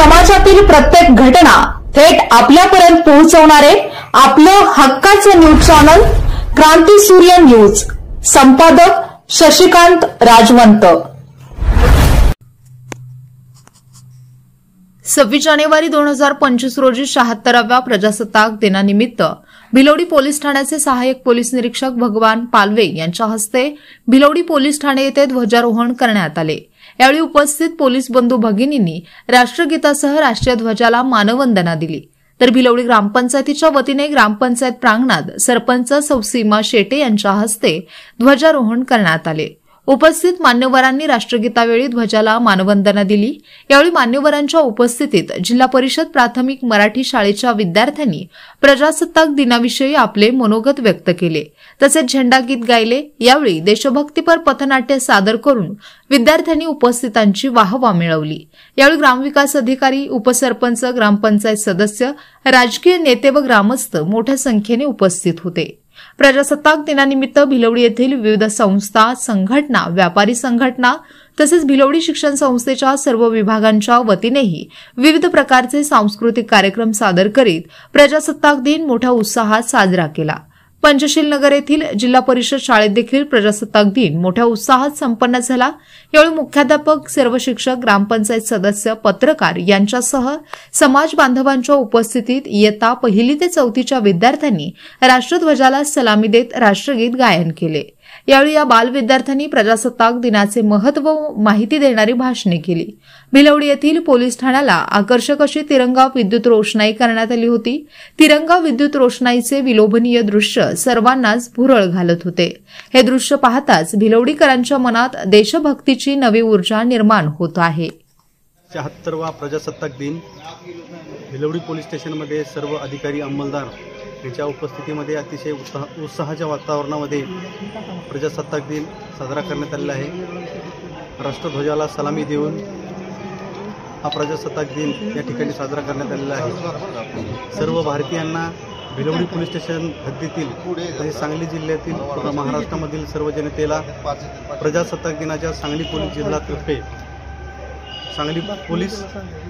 समाजातील प्रत्येक घटना थेट आपल्यापर्यंत पोहोचवणारे आपलं हक्काचं न्यूज चॅनल क्रांती सूर्य न्यूज। संपादक शशिकांत राजवंत। 26 जानेवारी 2025 रोजी 76व्या प्रजासत्ताक दिनानिमित्त भिलवडी पोलीस ठाण्याचे सहाय्यक पोलीस निरीक्षक भगवान पालवे यांच्या हस्ते भिलवडी पोलीस ठाणे येथे ध्वजारोहण करण्यात आले। यावेळी उपस्थित पोलीस बंधू भगिनींनी राष्ट्रगीतासह राष्ट्रीय ध्वजाला मानवंदना दिली। तर भिलवडी ग्रामपंचायतीच्या वतीने ग्रामपंचायत प्रांगणात सरपंच सौ सीमा शेटे यांच्या हस्ते ध्वजारोहण करण्यात आले। उपस्थित मान्यवरांनी राष्ट्रगीतावेळी ध्वजाला मानवंदना दिली। यावेळी मान्यवरांच्या उपस्थितीत जिल्हा परिषद प्राथमिक मराठी शाळेच्या विद्यार्थ्यांनी प्रजासत्ताक दिनाविषयी आपले मनोगत व्यक्त केले, तसेच झेंडागीत गायले। यावेळी देशभक्तीपर पथनाट्य सादर करून विद्यार्थ्यांनी उपस्थितांची वाहवा मिळवली। यावेळी ग्रामविकास अधिकारी, उपसरपंच, ग्रामपंचायत सदस्य, राजकीय नेते व ग्रामस्थ मोठ्या संख्येने उपस्थित होते। प्रजासत्ताक दिनानिमित्त भिलवडी येथील विविध संस्था, संघटना, व्यापारी संघटना तसेच भिलवडी शिक्षण संस्थेच्या सर्व विभागांच्या वतीनेही विविध प्रकारचे सांस्कृतिक कार्यक्रम सादर करीत प्रजासत्ताक दिन मोठ्या उत्साहात साजरा केला। पंचशील नगर येथील जिल्हा परिषद शाळेत देखील प्रजासत्ताक दिन मोठ्या उत्साहात संपन्न झाला। यावेळी मुख्याध्यापक, सर्व शिक्षक, ग्रामपंचायत सदस्य, पत्रकार यांच्यासह समाज बांधवांच्या उपस्थितीत इयत्ता 1ली ते 4थीच्या विद्यार्थ्यांनी राष्ट्रध्वजाला सलामी देत राष्ट्रगीत गायन केले। यावेळी या बाल विद्यार्थ्यांनी प्रजासत्ताक दिनाचे महत्त्व माहिती देणारी भाषणे केली। भिलवडी येथील पोलीस ठाण्याला आकर्षक अशी तिरंगा विद्युत रोषणाई करण्यात आली होती। तिरंगा विद्युत रोषणाईचे विलोभनीय दृश्य सर्वांनाच भुरळ घालत होते। हे दृश्य पाहताच भिलवडीकरांच्या मनात देशभक्तीची नवी ऊर्जा निर्माण होत आहे। 76वा प्रजासत्ताक दिन भिलवडी पोलीस स्टेशनमध्ये सर्व अधिकारी, अंमलदार यांच्या उपस्थितीमध्ये अतिशय उत्साहाच्या वातावरणामध्ये प्रजासत्ताक दिन साजरा करण्यात आलेला आहे। राष्ट्रध्वजाला सलामी देऊन हा प्रजासत्ताक दिन या ठिकाणी साजरा करण्यात आलेला आहे। सर्व भारतीयांना भिलवडी पोलीस स्टेशन हद्दीतील तसेच सांगली जिल्ह्यातील पूर्ण महाराष्ट्रामधील सर्व जनतेला प्रजासत्ताक दिनाच्या सांगली पोलीस जिल्हातर्फे सांगली पोलीस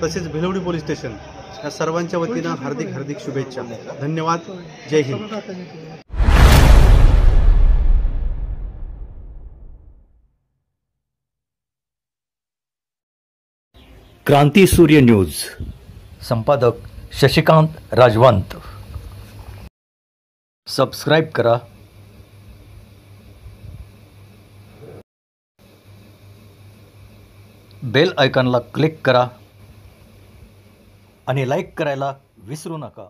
तसेच भिलवडी पोलीस स्टेशन या सर्वांच्या वतीनं हार्दिक शुभेच्छा। धन्यवाद। जय हिंद। क्रांती सूर्य न्यूज। संपादक शशिकांत राजवंत। सबस्क्राइब करा, बेल आयकॉनला क्लिक करा आणि लाईक करायला विसरू नका।